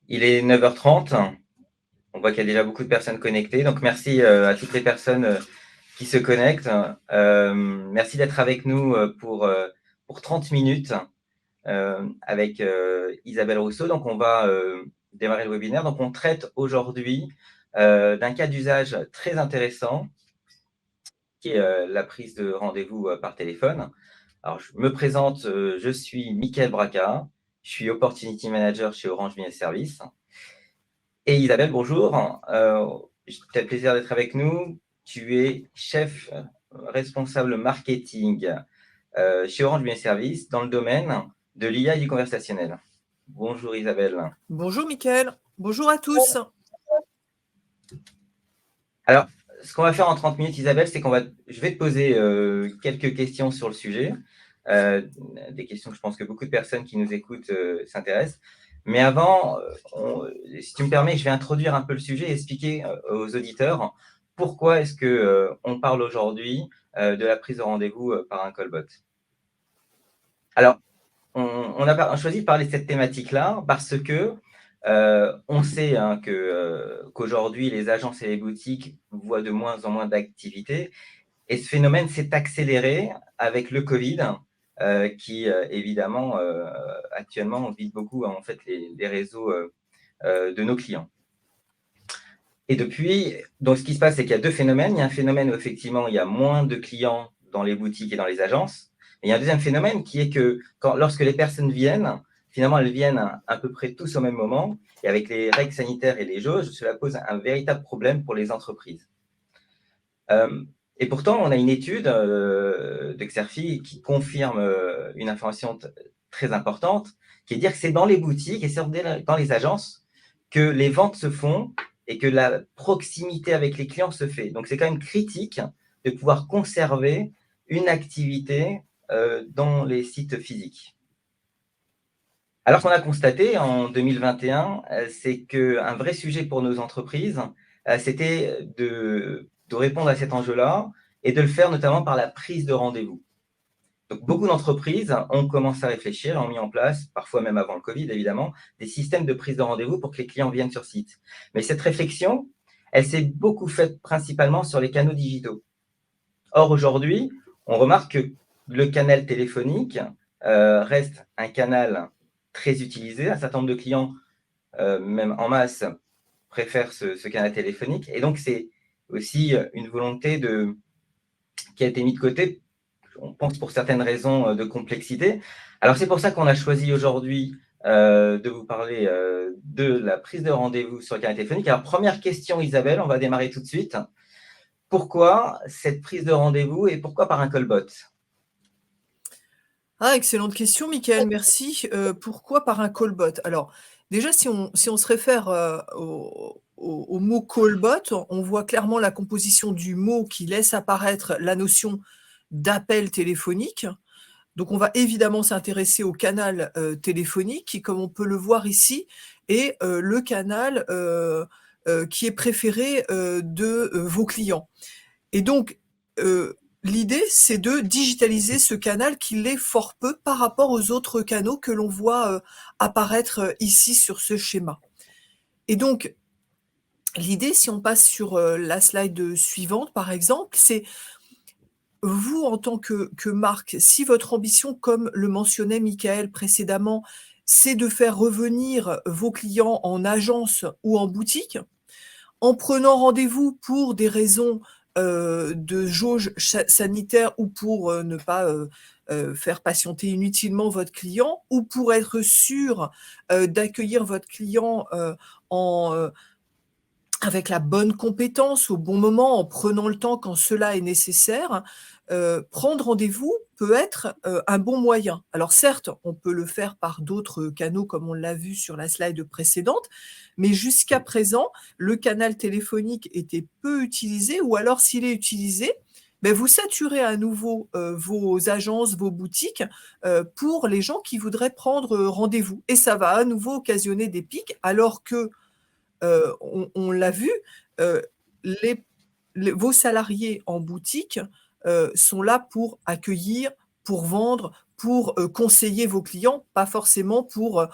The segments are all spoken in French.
Il est 9h30. On voit qu'il y a déjà beaucoup de personnes connectées. Donc, merci à toutes les personnes qui se connectent. Merci d'être avec nous pour 30 minutes avec Isabelle Rousseau. Donc, on va démarrer le webinaire. Donc, on traite aujourd'hui d'un cas d'usage très intéressant qui est la prise de rendez-vous par téléphone. Alors, je me présente, je suis Mickaël Braca, je suis Opportunity Manager chez Orange Business Services. Et Isabelle, bonjour. Tu as le plaisir d'être avec nous. Tu es chef responsable marketing chez Orange Business Services dans le domaine de l'IA et du conversationnel. Bonjour Isabelle. Bonjour Mickaël, bonjour à tous. Alors, ce qu'on va faire en 30 minutes, Isabelle, c'est je vais te poser quelques questions sur le sujet. Des questions que je pense que beaucoup de personnes qui nous écoutent s'intéressent. Mais avant, si tu me permets, je vais introduire un peu le sujet et expliquer aux auditeurs pourquoi est-ce qu'on parle aujourd'hui de la prise de rendez-vous par un callbot. Alors, on a choisi de parler de cette thématique-là parce que on sait qu'aujourd'hui, les agences et les boutiques voient de moins en moins d'activités. Et ce phénomène s'est accéléré avec le Covid, qui évidemment, actuellement, vide beaucoup en fait les réseaux de nos clients. Et depuis, donc ce qui se passe, c'est qu'il y a deux phénomènes. Il y a un phénomène où effectivement, il y a moins de clients dans les boutiques et dans les agences. Et il y a un deuxième phénomène qui est que lorsque les personnes viennent, finalement, elles viennent à peu près tous au même moment. Et avec les règles sanitaires et les jauges, cela pose un véritable problème pour les entreprises. Et pourtant, on a une étude de Xerfi qui confirme une information très importante, qui est de dire que c'est dans les boutiques et c'est dans les agences que les ventes se font et que la proximité avec les clients se fait. Donc, c'est quand même critique de pouvoir conserver une activité dans les sites physiques. Alors, ce qu'on a constaté en 2021, c'est qu'un vrai sujet pour nos entreprises, c'était de répondre à cet enjeu-là et de le faire notamment par la prise de rendez-vous. Donc, beaucoup d'entreprises ont commencé à réfléchir, ont mis en place, parfois même avant le Covid évidemment, des systèmes de prise de rendez-vous pour que les clients viennent sur site. Mais cette réflexion, elle s'est beaucoup faite principalement sur les canaux digitaux. Or, aujourd'hui, on remarque que le canal téléphonique reste un canal très utilisé. Un certain nombre de clients, même en masse, préfèrent ce canal téléphonique. Et donc, c'est aussi une volonté qui a été mise de côté, on pense pour certaines raisons de complexité. Alors, c'est pour ça qu'on a choisi aujourd'hui de vous parler de la prise de rendez-vous sur le canal téléphonique. Alors, première question, Isabelle, on va démarrer tout de suite. Pourquoi cette prise de rendez-vous et pourquoi par un callbot ? Ah, excellente question Mickaël, merci. Pourquoi par un callbot? Alors déjà si on se réfère, au mot callbot, on voit clairement la composition du mot qui laisse apparaître la notion d'appel téléphonique. Donc on va évidemment s'intéresser au canal, téléphonique qui, comme on peut le voir ici, est, le canal, qui est préféré, de, vos clients. Et donc, l'idée, c'est de digitaliser ce canal qui l'est fort peu par rapport aux autres canaux que l'on voit apparaître ici sur ce schéma. Et donc, l'idée, si on passe sur la slide suivante, par exemple, c'est vous, en tant que marque, si votre ambition, comme le mentionnait Mickaël précédemment, c'est de faire revenir vos clients en agence ou en boutique, en prenant rendez-vous pour des raisons de jauge sanitaire ou pour ne pas faire patienter inutilement votre client, ou pour être sûr d'accueillir votre client en, avec la bonne compétence au bon moment, en prenant le temps quand cela est nécessaire, prendre rendez-vous peut être un bon moyen. Alors certes, on peut le faire par d'autres canaux comme on l'a vu sur la slide précédente, mais jusqu'à présent, le canal téléphonique était peu utilisé, ou alors s'il est utilisé, ben vous saturez à nouveau vos agences, vos boutiques pour les gens qui voudraient prendre rendez-vous. Et ça va à nouveau occasionner des pics, alors que on l'a vu, euh, vos salariés en boutique sont là pour accueillir, pour vendre, pour conseiller vos clients, pas forcément pour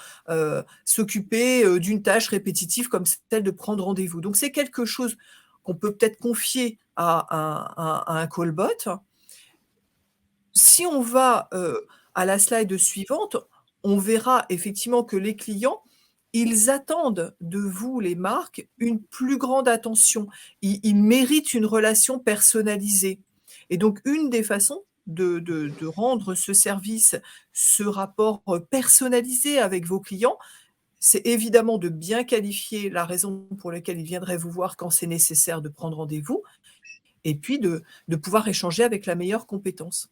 s'occuper d'une tâche répétitive comme celle de prendre rendez-vous. Donc, c'est quelque chose qu'on peut peut-être confier à un callbot. Si on va à la slide suivante, on verra effectivement que les clients, ils attendent de vous, les marques, une plus grande attention. Ils méritent une relation personnalisée. Et donc, une des façons de rendre ce service, ce rapport personnalisé avec vos clients, c'est évidemment de bien qualifier la raison pour laquelle ils viendraient vous voir quand c'est nécessaire de prendre rendez-vous, et puis de pouvoir échanger avec la meilleure compétence.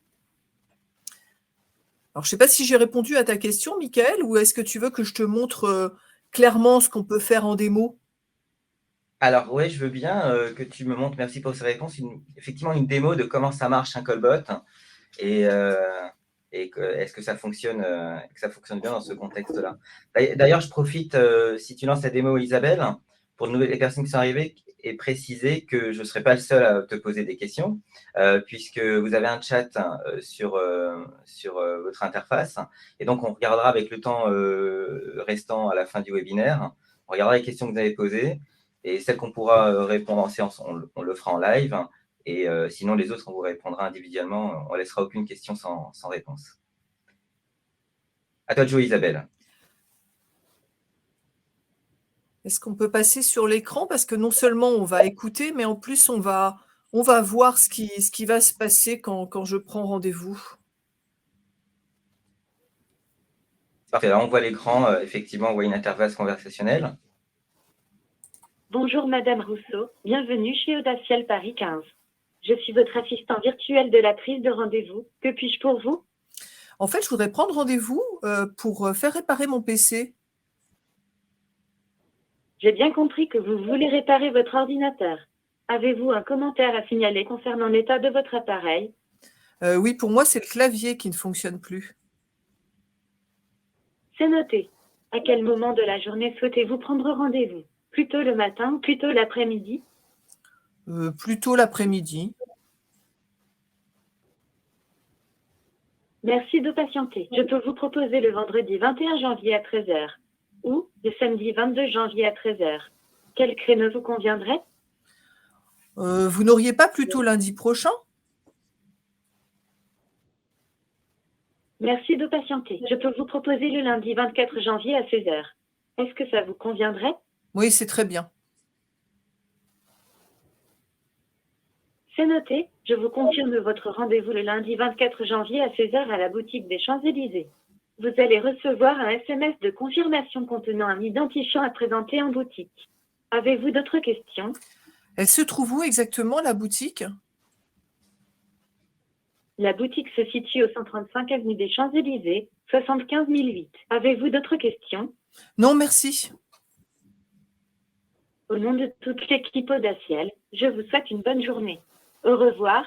Alors, je ne sais pas si j'ai répondu à ta question, Michael, ou est-ce que tu veux que je te montre clairement ce qu'on peut faire en démo? Alors, oui, je veux bien que tu me montres, merci pour ces réponses, effectivement une démo de comment ça marche un callbot et, est-ce que ça fonctionne bien dans ce contexte-là. D'ailleurs, je profite, si tu lances la démo, Isabelle, pour les personnes qui sont arrivées, et préciser que je ne serai pas le seul à te poser des questions, puisque vous avez un chat sur votre interface. Et donc, on regardera avec le temps restant à la fin du webinaire, on regardera les questions que vous avez posées, et celles qu'on pourra répondre en séance, on le fera en live. Et sinon, les autres, on vous répondra individuellement. On ne laissera aucune question sans réponse. À toi de jouer, Isabelle. Est-ce qu'on peut passer sur l'écran? Parce que non seulement on va écouter, mais en plus on va voir ce qui va se passer quand je prends rendez-vous. Parfait. Alors, on voit l'écran. Effectivement, on voit une interface conversationnelle. Bonjour Madame Rousseau, bienvenue chez Audaciel Paris 15. Je suis votre assistant virtuel de la prise de rendez-vous. Que puis-je pour vous? En fait, je voudrais prendre rendez-vous pour faire réparer mon PC. J'ai bien compris que vous voulez réparer votre ordinateur. Avez-vous un commentaire à signaler concernant l'état de votre appareil? Oui, pour moi, c'est le clavier qui ne fonctionne plus. C'est noté. À quel moment de la journée souhaitez-vous prendre rendez-vous? Plutôt le matin ou plutôt l'après-midi? Plutôt l'après-midi. Merci de patienter. Je peux vous proposer le vendredi 21 janvier à 13 h ou le samedi 22 janvier à 13 h. Quel créneau vous conviendrait? Vous n'auriez pas plutôt lundi prochain? Merci de patienter. Je peux vous proposer le lundi 24 janvier à 16 h. Est-ce que ça vous conviendrait? Oui, c'est très bien. C'est noté. Je vous confirme votre rendez-vous le lundi 24 janvier à 16 h à la boutique des Champs-Élysées. Vous allez recevoir un SMS de confirmation contenant un identifiant à présenter en boutique. Avez-vous d'autres questions? Elle se trouve où exactement, la boutique? La boutique se situe au 135 avenue des Champs-Élysées, 75 008. Avez-vous d'autres questions? Non, merci. Au nom de toute l'équipe Audaciel, je vous souhaite une bonne journée. Au revoir.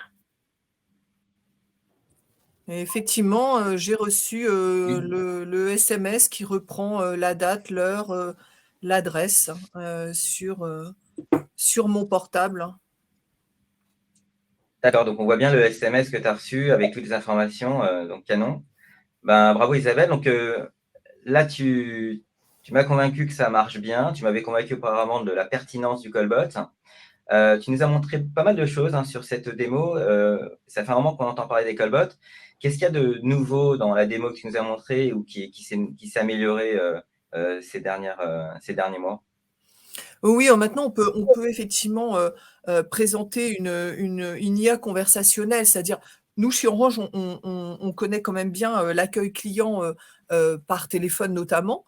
Et effectivement, j'ai reçu le SMS qui reprend la date, l'heure, l'adresse sur mon portable. D'accord, donc on voit bien le SMS que tu as reçu avec toutes les informations, donc canon. Ben, bravo Isabelle. Donc là, tu m'as convaincu que ça marche bien. Tu m'avais convaincu auparavant de la pertinence du callbot. Tu nous as montré pas mal de choses sur cette démo. Ça fait un moment qu'on entend parler des callbots. Qu'est-ce qu'il y a de nouveau dans la démo que tu nous as montré ou qui s'est amélioré ces derniers mois? Oui, maintenant, on peut effectivement présenter une IA conversationnelle, c'est-à-dire, nous, chez Orange, on connaît quand même bien l'accueil client par téléphone notamment.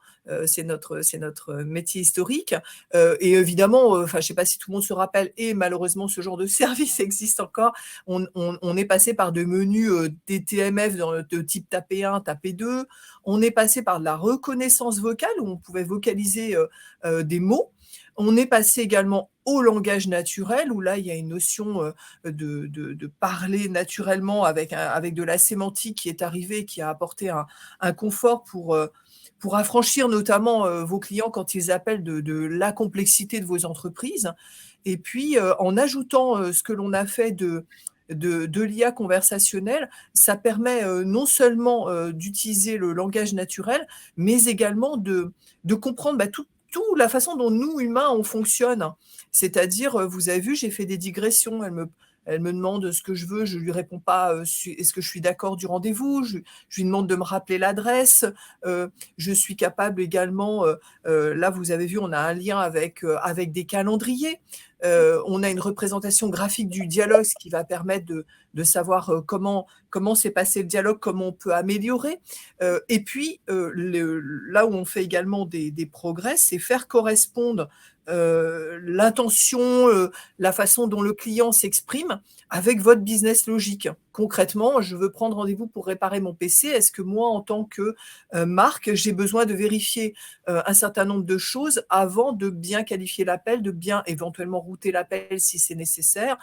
C'est notre métier historique. Et évidemment, enfin, je ne sais pas si tout le monde se rappelle, et malheureusement, ce genre de service existe encore. On est passé par de menus des TMF de type taper 1, taper 2. On est passé par de la reconnaissance vocale où on pouvait vocaliser des mots. On est passé également au langage naturel, où là, il y a une notion de parler naturellement avec de la sémantique qui est arrivée, qui a apporté un confort pour affranchir notamment vos clients quand ils appellent de la complexité de vos entreprises. Et puis, en ajoutant ce que l'on a fait de l'IA conversationnelle, ça permet non seulement d'utiliser le langage naturel, mais également de comprendre toute la façon dont nous, humains, on fonctionne. C'est-à-dire, vous avez vu, j'ai fait des digressions. Elle me demande ce que je veux, je lui réponds pas est-ce que je suis d'accord du rendez-vous, je lui demande de me rappeler l'adresse. Je suis capable également, là vous avez vu, on a un lien avec des calendriers. On a une représentation graphique du dialogue, ce qui va permettre de savoir comment s'est passé le dialogue, comment on peut améliorer. Et puis, là où on fait également des progrès, c'est faire correspondre l'intention, la façon dont le client s'exprime avec votre business logique. Concrètement, je veux prendre rendez-vous pour réparer mon PC. Est-ce que moi, en tant que marque, j'ai besoin de vérifier un certain nombre de choses avant de bien qualifier l'appel, de bien éventuellement router l'appel si c'est nécessaire,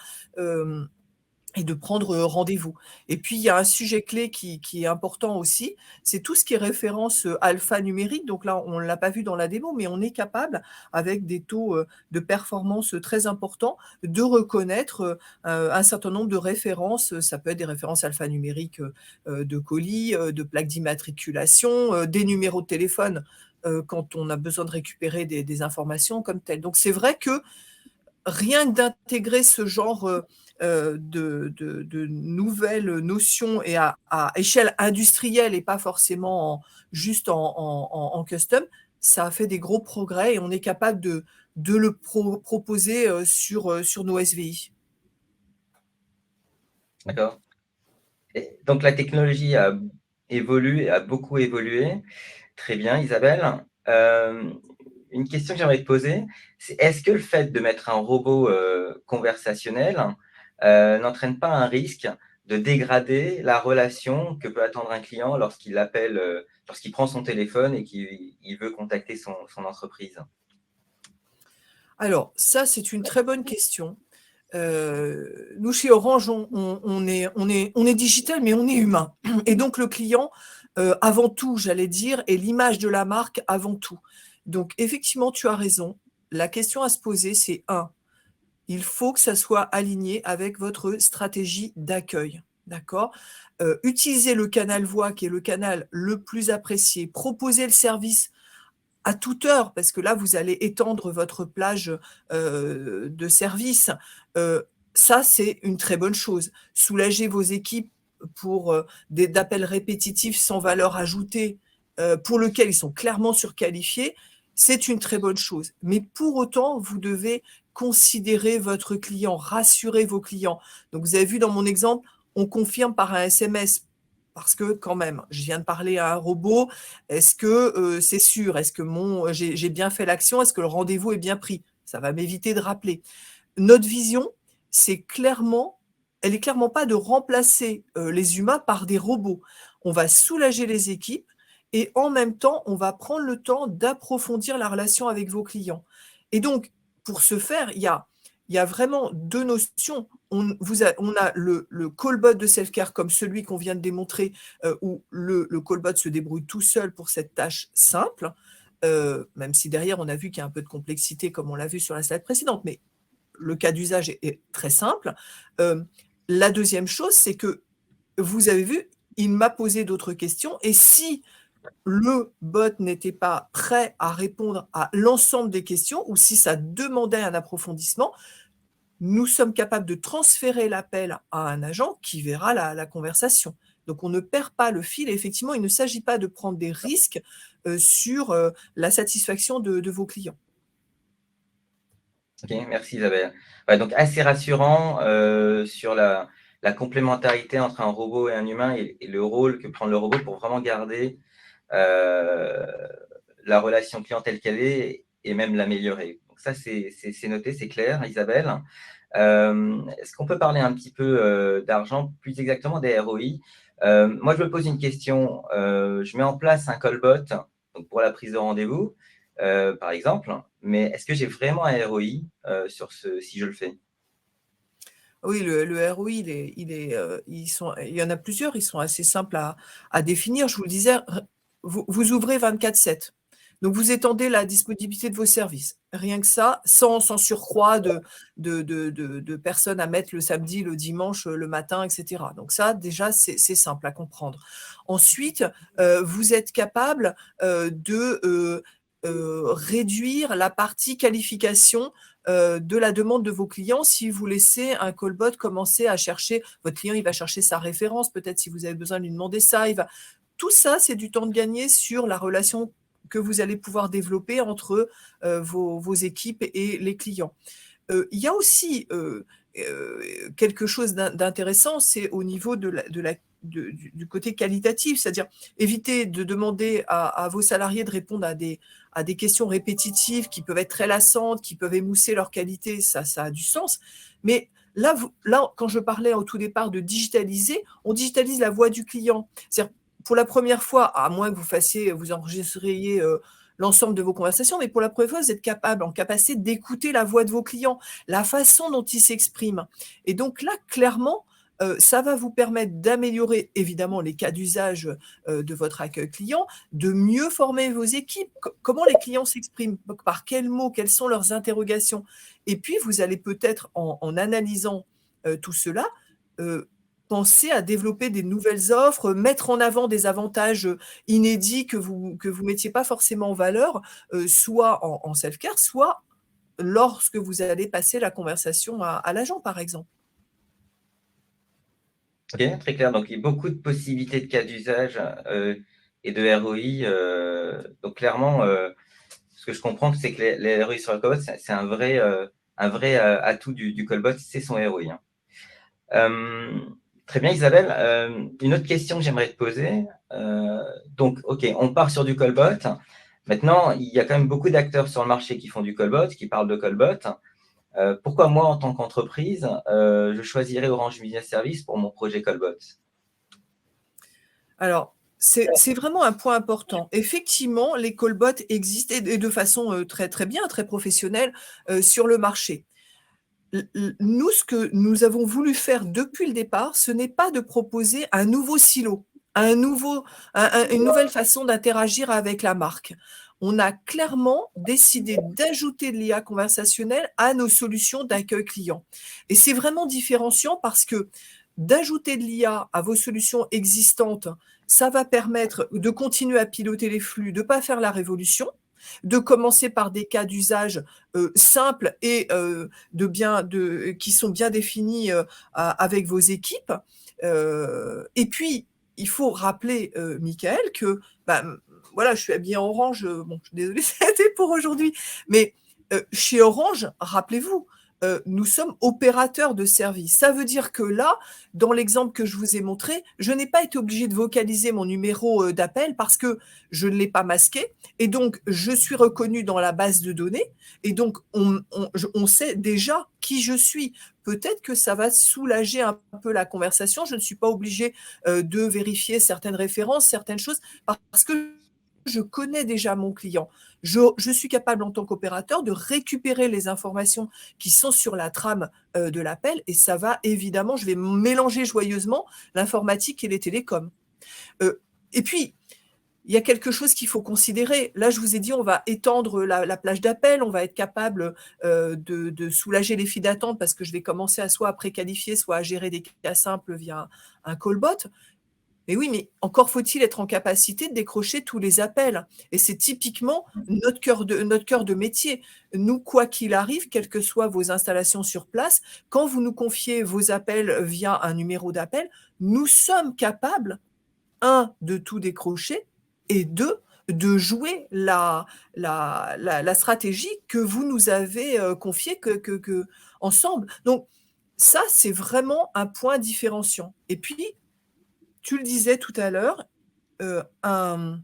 et de prendre rendez-vous. Et puis, il y a un sujet clé qui est important aussi, c'est tout ce qui est référence alphanumérique. Donc là, on ne l'a pas vu dans la démo, mais on est capable, avec des taux de performance très importants, de reconnaître un certain nombre de références. Ça peut être des références alphanumériques de colis, de plaques d'immatriculation, des numéros de téléphone quand on a besoin de récupérer des informations comme telles. Donc, c'est vrai que rien que d'intégrer ce genre de nouvelles notions et à échelle industrielle et pas forcément juste en custom, ça a fait des gros progrès et on est capable de le proposer sur nos SVI. D'accord. Et donc, la technologie a évolué, a beaucoup évolué. Très bien, Isabelle. Une question que j'aimerais te poser, c'est est-ce que le fait de mettre un robot conversationnel n'entraîne pas un risque de dégrader la relation que peut attendre un client lorsqu'il appelle, lorsqu'il prend son téléphone et qu'il veut contacter son entreprise? Alors, ça, c'est une très bonne question. Nous, chez Orange, on est digital, mais on est humain. Et donc, le client, avant tout, j'allais dire, est l'image de la marque avant tout. Donc, effectivement, tu as raison. La question à se poser, c'est il faut que ça soit aligné avec votre stratégie d'accueil. D'accord ? Utilisez le canal voix, qui est le canal le plus apprécié. Proposez le service à toute heure, parce que là, vous allez étendre votre plage de service. Ça, c'est une très bonne chose. Soulager vos équipes pour d'appels répétitifs sans valeur ajoutée, pour lesquels ils sont clairement surqualifiés, c'est une très bonne chose. Mais pour autant, vous devez considérer votre client, rassurer vos clients. Donc, vous avez vu dans mon exemple, on confirme par un SMS. Parce que quand même, je viens de parler à un robot, est-ce que c'est sûr? Est-ce que j'ai bien fait l'action? Est-ce que le rendez-vous est bien pris? Ça va m'éviter de rappeler. Notre vision, elle est clairement pas de remplacer les humains par des robots. On va soulager les équipes et en même temps, on va prendre le temps d'approfondir la relation avec vos clients. Et donc, pour ce faire, il y a vraiment deux notions. On a le callbot de self-care comme celui qu'on vient de démontrer, où le callbot se débrouille tout seul pour cette tâche simple, même si derrière, on a vu qu'il y a un peu de complexité, comme on l'a vu sur la slide précédente, mais le cas d'usage est très simple. La deuxième chose, c'est que vous avez vu, il m'a posé d'autres questions, et si le bot n'était pas prêt à répondre à l'ensemble des questions, ou si ça demandait un approfondissement, nous sommes capables de transférer l'appel à un agent qui verra la conversation. Donc, on ne perd pas le fil. Et effectivement, il ne s'agit pas de prendre des risques sur la satisfaction de vos clients. Ok, merci Isabelle. Ouais, donc, assez rassurant sur la complémentarité entre un robot et un humain et le rôle que prend le robot pour vraiment garder la relation client telle qu'elle est et même l'améliorer. Donc ça, c'est noté, c'est clair, Isabelle. Est-ce qu'on peut parler un petit peu d'argent, plus exactement des ROI? Moi, je me pose une question. Je mets en place un callbot donc pour la prise de rendez-vous, par exemple, mais est-ce que j'ai vraiment un ROI si je le fais? Oui, le ROI, il y en a plusieurs, ils sont assez simples à définir. Je vous le disais, vous ouvrez 24/7. Donc, vous étendez la disponibilité de vos services. Rien que ça, sans surcroît de personnes à mettre le samedi, le dimanche, le matin, etc. Donc ça, déjà, c'est simple à comprendre. Ensuite, vous êtes capable de réduire la partie qualification de la demande de vos clients. Si vous laissez un callbot commencer à chercher, votre client, il va chercher sa référence, peut-être si vous avez besoin de lui demander ça, tout ça, c'est du temps de gagner sur la relation que vous allez pouvoir développer entre vos équipes et les clients. Il y a aussi quelque chose d'intéressant, c'est au niveau du côté qualitatif, c'est-à-dire éviter de demander à vos salariés de répondre à des questions répétitives qui peuvent être très lassantes, qui peuvent émousser leur qualité, ça a du sens. Mais là, quand je parlais au tout départ de digitaliser, on digitalise la voix du client. C'est-à-dire, pour la première fois, à moins que vous enregistriez l'ensemble de vos conversations, mais pour la première fois, vous êtes en capacité d'écouter la voix de vos clients, la façon dont ils s'expriment. Et donc là, clairement, ça va vous permettre d'améliorer évidemment les cas d'usage de votre accueil client, de mieux former vos équipes, comment les clients s'expriment, par quels mots, quelles sont leurs interrogations. Et puis, vous allez peut-être, en analysant tout cela, penser à développer des nouvelles offres, mettre en avant des avantages inédits que vous mettiez pas forcément en valeur, soit en self-care, soit lorsque vous allez passer la conversation à l'agent, par exemple. Ok, très clair. Donc, il y a beaucoup de possibilités de cas d'usage et de ROI. Donc, clairement, ce que je comprends, c'est que les ROI sur le callbot, c'est un vrai atout du callbot, c'est son ROI. Très bien, Isabelle. Une autre question que j'aimerais te poser. Donc, OK, on part sur du callbot. Maintenant, il y a quand même beaucoup d'acteurs sur le marché qui font du callbot, qui parlent de callbot. Pourquoi moi, en tant qu'entreprise, je choisirais Orange Business Service pour mon projet callbot? Alors, c'est vraiment un point important. Effectivement, les callbots existent et de façon très, très bien, très professionnelle sur le marché. Nous, ce que nous avons voulu faire depuis le départ, ce n'est pas de proposer un nouveau silo, une nouvelle façon d'interagir avec la marque. On a clairement décidé d'ajouter de l'IA conversationnelle à nos solutions d'accueil client. Et c'est vraiment différenciant parce que d'ajouter de l'IA à vos solutions existantes, ça va permettre de continuer à piloter les flux, de ne pas faire la révolution, de commencer par des cas d'usage simples et qui sont bien définis avec vos équipes. Et puis, il faut rappeler, Michael, que voilà, je suis habillée en orange. Bon, je suis désolée, c'était pour aujourd'hui. Mais chez Orange, rappelez-vous, nous sommes opérateurs de service. Ça veut dire que là, dans l'exemple que je vous ai montré, je n'ai pas été obligée de vocaliser mon numéro d'appel parce que je ne l'ai pas masqué. Et donc, je suis reconnue dans la base de données. Et donc, on sait déjà qui je suis. Peut-être que ça va soulager un peu la conversation. Je ne suis pas obligée de vérifier certaines références, certaines choses, parce que je connais déjà mon client. Je suis capable en tant qu'opérateur de récupérer les informations qui sont sur la trame de l'appel et ça va évidemment, je vais mélanger joyeusement l'informatique et les télécoms. Et puis, il y a quelque chose qu'il faut considérer. Là, je vous ai dit, on va étendre la plage d'appel, on va être capable de soulager les files d'attente parce que je vais commencer soit à préqualifier, soit à gérer des cas simples via un callbot. Mais oui, mais encore faut-il être en capacité de décrocher tous les appels. Et c'est typiquement notre cœur de métier. Nous, quoi qu'il arrive, quelles que soient vos installations sur place, quand vous nous confiez vos appels via un numéro d'appel, nous sommes capables, de tout décrocher et de jouer la stratégie que vous nous avez confiée ensemble. Donc, ça, c'est vraiment un point différenciant. Et puis, tu le disais tout à l'heure, une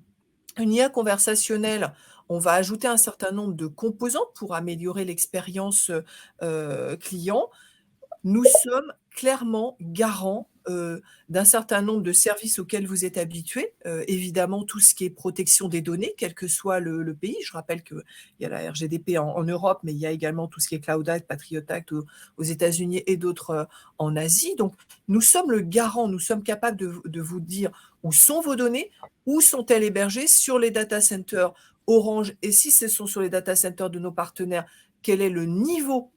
IA conversationnelle, on va ajouter un certain nombre de composants pour améliorer l'expérience client. Nous sommes clairement garants d'un certain nombre de services auxquels vous êtes habitués. Évidemment, tout ce qui est protection des données, quel que soit le pays. Je rappelle qu'il y a la RGDP en Europe, mais il y a également tout ce qui est Cloud Act, Patriot Act aux États-Unis et d'autres en Asie. Donc, nous sommes le garant, nous sommes capables de vous dire où sont vos données, où sont-elles hébergées, sur les data centers Orange et si ce sont sur les data centers de nos partenaires, quel est le niveau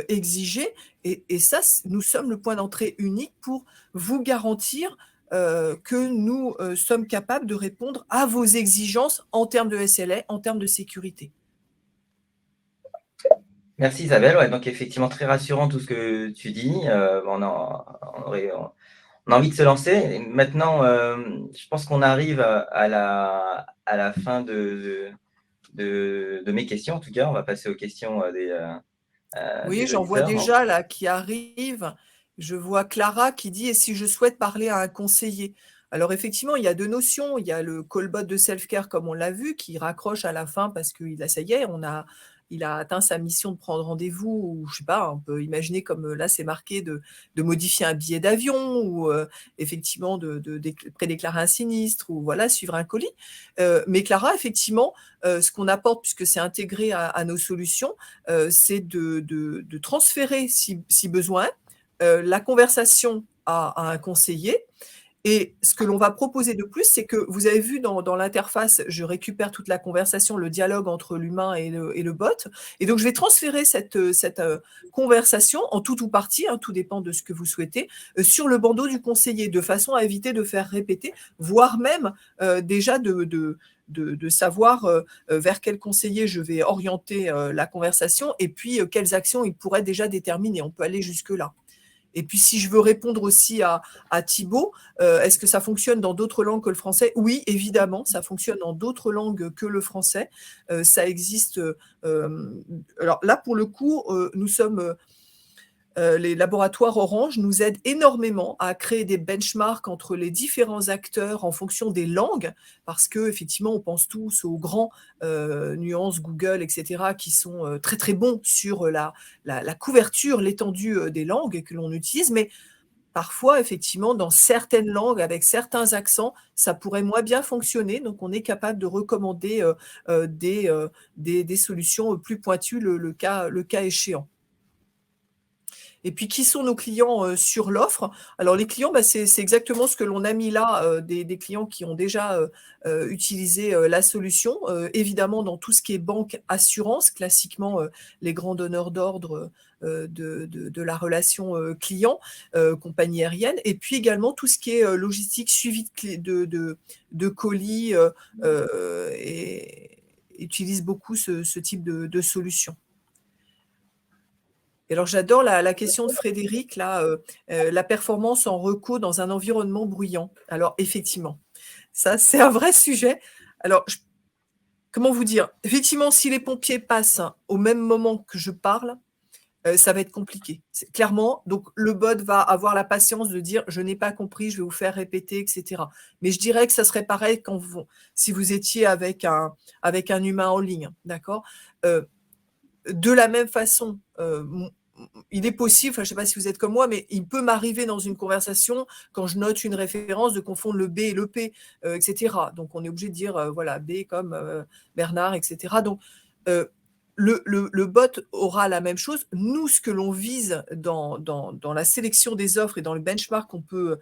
exigé et ça, nous sommes le point d'entrée unique pour vous garantir que nous sommes capables de répondre à vos exigences en termes de SLA, en termes de sécurité. Merci Isabelle. Ouais, donc effectivement très rassurant tout ce que tu dis. On a envie de se lancer. Et maintenant, je pense qu'on arrive à la fin de mes questions. En tout cas, on va passer aux questions Oui, des j'en vois auditeurs. déjà là qui arrivent. Je vois Clara qui dit « Et si je souhaite parler à un conseiller ?» Alors effectivement, il y a deux notions. Il y a le callbot de self-care, comme on l'a vu, qui raccroche à la fin parce que ça y est, il a atteint sa mission de prendre rendez-vous, ou je sais pas, on peut imaginer comme là c'est marqué de modifier un billet d'avion ou effectivement de prédéclarer un sinistre ou voilà, suivre un colis. Mais Clara, effectivement, ce qu'on apporte, puisque c'est intégré à nos solutions, c'est de transférer, si besoin, la conversation à un conseiller. Et ce que l'on va proposer de plus, c'est que vous avez vu dans l'interface, je récupère toute la conversation, le dialogue entre l'humain et le bot. Et donc, je vais transférer cette conversation en tout ou partie, tout dépend de ce que vous souhaitez, sur le bandeau du conseiller, de façon à éviter de faire répéter, voire même déjà de savoir vers quel conseiller je vais orienter la conversation et puis quelles actions il pourrait déjà déterminer. On peut aller jusque-là. Et puis, si je veux répondre aussi à Thibaut, est-ce que ça fonctionne dans d'autres langues que le français? Oui, évidemment, ça fonctionne dans d'autres langues que le français. Ça existe. Alors là, pour le coup, nous sommes... les laboratoires Orange nous aident énormément à créer des benchmarks entre les différents acteurs en fonction des langues, parce qu'effectivement, on pense tous aux grands nuances Google, etc., qui sont très, très bons sur la couverture, l'étendue des langues que l'on utilise, mais parfois, effectivement, dans certaines langues, avec certains accents, ça pourrait moins bien fonctionner. Donc, on est capable de recommander des solutions plus pointues le cas échéant. Et puis, qui sont nos clients sur l'offre? Alors, les clients, c'est exactement ce que l'on a mis là, des clients qui ont déjà utilisé la solution. Évidemment, dans tout ce qui est banque, assurance, classiquement, les grands donneurs d'ordre de la relation client, compagnie aérienne. Et puis également, tout ce qui est logistique, suivi de colis, et utilise beaucoup ce type de solution. Et alors, j'adore la question de Frédéric, là, la performance en reco dans un environnement bruyant. Alors, effectivement, ça, c'est un vrai sujet. Alors, comment vous dire? Effectivement, si les pompiers passent au même moment que je parle, ça va être compliqué. Clairement, donc le bot va avoir la patience de dire « je n'ai pas compris, je vais vous faire répéter, etc. » Mais je dirais que ça serait pareil si vous étiez avec un humain en ligne, d'accord? De la même façon, il est possible, je ne sais pas si vous êtes comme moi, mais il peut m'arriver dans une conversation, quand je note une référence, de confondre le B et le P, etc. Donc, on est obligé de dire, voilà, B comme Bernard, etc. Donc, le bot aura la même chose. Nous, ce que l'on vise dans la sélection des offres et dans le benchmark qu'on peut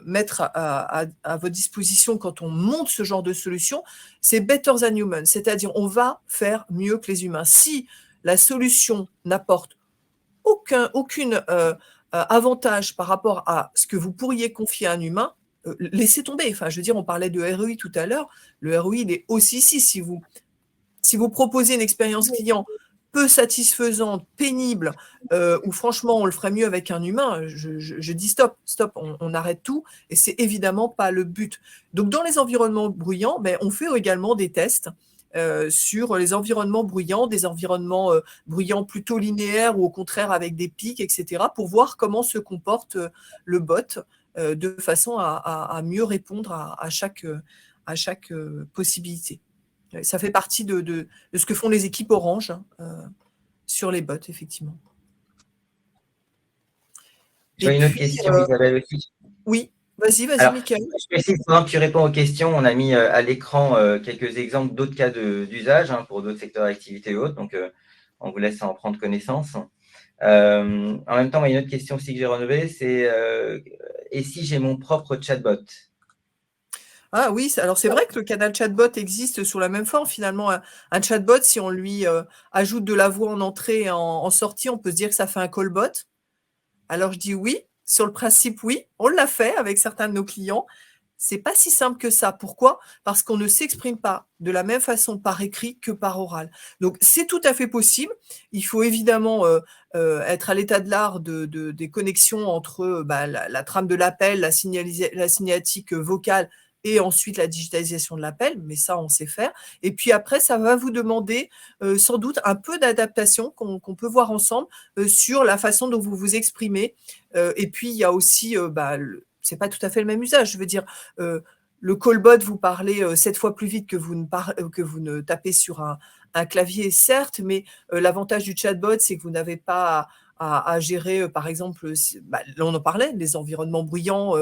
mettre à votre disposition quand on monte ce genre de solution, c'est better than human, c'est-à-dire on va faire mieux que les humains. Si la solution n'apporte aucun avantage par rapport à ce que vous pourriez confier à un humain, laissez tomber. Enfin, je veux dire, on parlait de ROI tout à l'heure. Le ROI, il est aussi ici. Si vous proposez une expérience client peu satisfaisante, pénible, où franchement, on le ferait mieux avec un humain, je dis stop, on arrête tout, et c'est évidemment pas le but. Donc, dans les environnements bruyants, on fait également des tests sur les environnements bruyants, des environnements bruyants plutôt linéaires ou au contraire avec des pics, etc., pour voir comment se comporte le bot de façon à mieux répondre à chaque possibilité. Ça fait partie de ce que font les équipes Orange sur les bots, effectivement. J'ai une autre question, Isabelle, aussi. Oui, vas-y, Mickaël. Je précise, pendant que tu réponds aux questions, on a mis à l'écran quelques exemples d'autres cas d'usage pour d'autres secteurs d'activité et autres. Donc, on vous laisse en prendre connaissance. En même temps, il y a une autre question aussi que j'ai relevée, c'est et si j'ai mon propre chatbot? Ah oui, alors c'est vrai que le canal chatbot existe sous la même forme. Finalement, un chatbot, si on lui ajoute de la voix en entrée et en sortie, on peut se dire que ça fait un callbot. Alors je dis oui, sur le principe, oui, on l'a fait avec certains de nos clients. C'est pas si simple que ça. Pourquoi? Parce qu'on ne s'exprime pas de la même façon par écrit que par oral. Donc c'est tout à fait possible. Il faut évidemment être à l'état de l'art des connexions entre la trame de l'appel, la signalétique vocale et ensuite la digitalisation de l'appel, mais ça, on sait faire. Et puis après, ça va vous demander sans doute un peu d'adaptation qu'on peut voir ensemble sur la façon dont vous vous exprimez. Et puis, il y a aussi, c'est pas tout à fait le même usage. Je veux dire, le callbot, vous parlez 7 fois plus vite que vous ne tapez sur un clavier, certes, mais l'avantage du chatbot, c'est que vous n'avez pas à gérer, par exemple, là on en parlait, les environnements bruyants,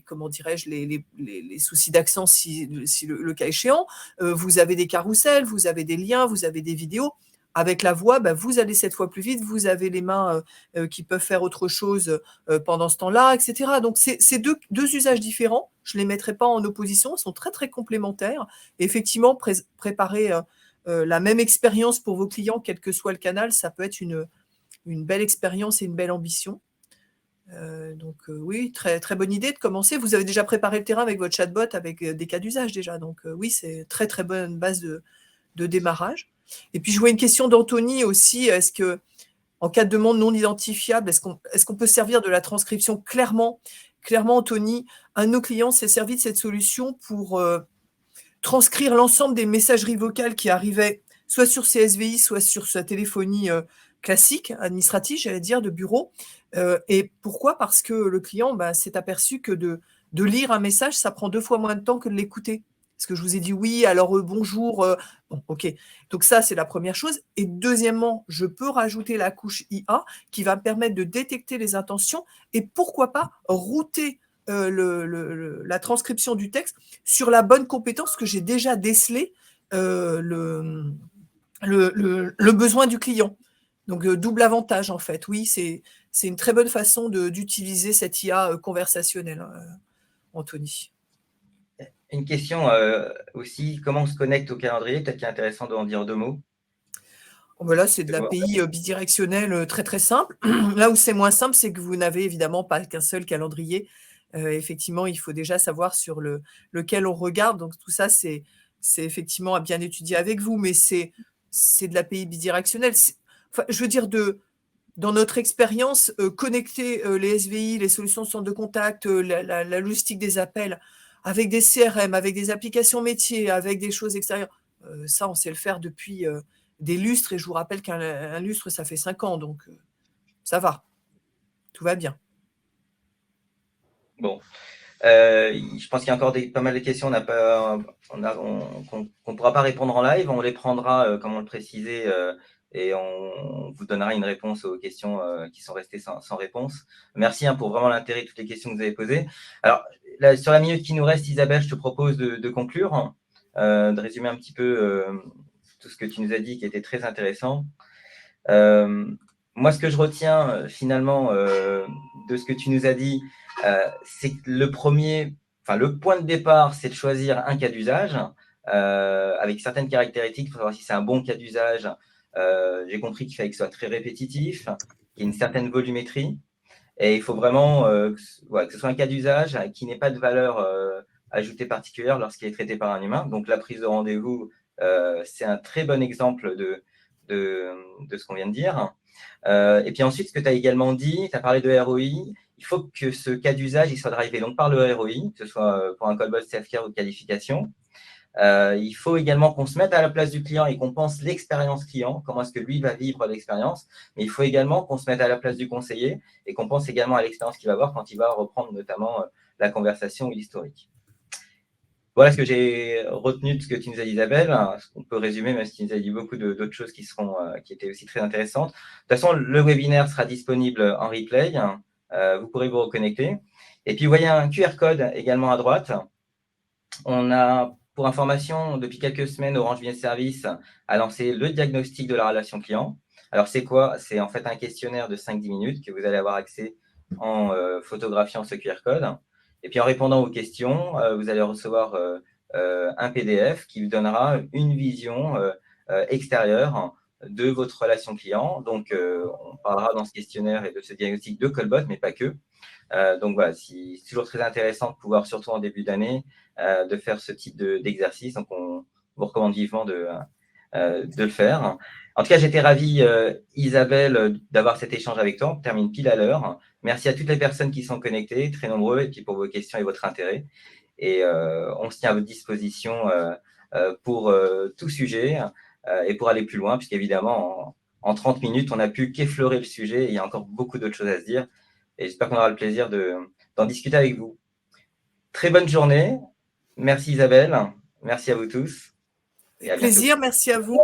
comment dirais-je, les soucis d'accent si le cas échéant. Vous avez des carousels, vous avez des liens, vous avez des vidéos. Avec la voix, vous allez 7 fois plus vite, vous avez les mains qui peuvent faire autre chose pendant ce temps-là, etc. Donc, c'est deux usages différents. Je ne les mettrai pas en opposition, ils sont très, très complémentaires. Et effectivement, préparer la même expérience pour vos clients, quel que soit le canal, ça peut être une belle expérience et une belle ambition. Donc oui, très, très bonne idée de commencer. Vous avez déjà préparé le terrain avec votre chatbot, avec des cas d'usage déjà. Donc oui, c'est très, très bonne base de démarrage. Et puis, je vois une question d'Anthony aussi. Est-ce que, en cas de demande non identifiable, est-ce qu'on peut servir de la transcription clairement, Anthony, un de nos clients s'est servi de cette solution pour transcrire l'ensemble des messageries vocales qui arrivaient soit sur CSVI, soit sur sa téléphonie classique, administrative, j'allais dire, de bureau. Et pourquoi? Parce que le client s'est aperçu que de lire un message, ça prend 2 fois moins de temps que de l'écouter. Parce que je vous ai dit oui, alors bonjour. Bon, ok. Donc ça, c'est la première chose. Et deuxièmement, je peux rajouter la couche IA qui va me permettre de détecter les intentions et pourquoi pas router la transcription du texte sur la bonne compétence que j'ai déjà décelé le besoin du client. Donc, double avantage, en fait. Oui, c'est une très bonne façon d'utiliser cette IA conversationnelle, Anthony. Une question aussi, comment on se connecte au calendrier? Peut-être qu'il est intéressant d'en dire 2 mots. Là, c'est de l'API bidirectionnelle très, très simple. Là où c'est moins simple, c'est que vous n'avez évidemment pas qu'un seul calendrier. Effectivement, il faut déjà savoir sur lequel on regarde. Donc, tout ça, c'est effectivement à bien étudier avec vous, mais c'est de l'API bidirectionnelle. Enfin, je veux dire, dans notre expérience, connecter les SVI, les solutions de centre de contact, la logistique des appels, avec des CRM, avec des applications métiers, avec des choses extérieures, ça, on sait le faire depuis des lustres. Et je vous rappelle qu'un lustre, ça fait 5 ans. Donc, ça va. Tout va bien. Bon. Je pense qu'il y a encore pas mal de questions qu'on ne pourra pas répondre en live. On les prendra, comme on le précisait, et on vous donnera une réponse aux questions qui sont restées sans réponse. Merci pour vraiment l'intérêt de toutes les questions que vous avez posées. Alors, là, sur la minute qui nous reste, Isabelle, je te propose de conclure, de résumer un petit peu tout ce que tu nous as dit qui était très intéressant. Moi, ce que je retiens finalement de ce que tu nous as dit, c'est que le point de départ, c'est de choisir un cas d'usage avec certaines caractéristiques pour savoir si c'est un bon cas d'usage. J'ai compris qu'il fallait que ce soit très répétitif, qu'il y ait une certaine volumétrie. Et il faut vraiment que ce soit un cas d'usage qui n'ait pas de valeur ajoutée particulière lorsqu'il est traité par un humain. Donc, la prise de rendez-vous, c'est un très bon exemple de ce qu'on vient de dire. Et puis ensuite, ce que tu as également dit, tu as parlé de ROI. Il faut que ce cas d'usage il soit drivé donc par le ROI, que ce soit pour un callbot self-care ou de qualification. Il faut également qu'on se mette à la place du client et qu'on pense l'expérience client, comment est-ce que lui va vivre l'expérience. Mais il faut également qu'on se mette à la place du conseiller et qu'on pense également à l'expérience qu'il va avoir quand il va reprendre notamment la conversation ou l'historique. Voilà ce que j'ai retenu de ce que tu nous as dit, Isabelle. On peut résumer, même si tu nous as dit beaucoup d'autres choses qui étaient aussi très intéressantes. De toute façon, le webinaire sera disponible en replay. Vous pourrez vous reconnecter. Et puis, vous voyez un QR code également à droite. On a, pour information, depuis quelques semaines, Orange Business Service a lancé le diagnostic de la relation client. Alors, c'est quoi? C'est en fait un questionnaire de 5-10 minutes que vous allez avoir accès en photographiant ce QR code. Et puis, en répondant aux questions, vous allez recevoir un PDF qui vous donnera une vision extérieure de votre relation client. Donc, on parlera dans ce questionnaire et de ce diagnostic de Callbot, mais pas que. Donc, voilà, c'est toujours très intéressant de pouvoir, surtout en début d'année, de faire ce type d'exercice. Donc, on vous recommande vivement de le faire. En tout cas, j'étais ravi, Isabelle, d'avoir cet échange avec toi. On termine pile à l'heure. Merci à toutes les personnes qui sont connectées, très nombreux, et puis pour vos questions et votre intérêt. Et on se tient à votre disposition pour tout sujet et pour aller plus loin, puisqu'évidemment, en 30 minutes, on n'a pu qu'effleurer le sujet. Et il y a encore beaucoup d'autres choses à se dire. Et j'espère qu'on aura le plaisir d'en discuter avec vous. Très bonne journée. Merci Isabelle. Merci à vous tous. Avec plaisir, merci à vous.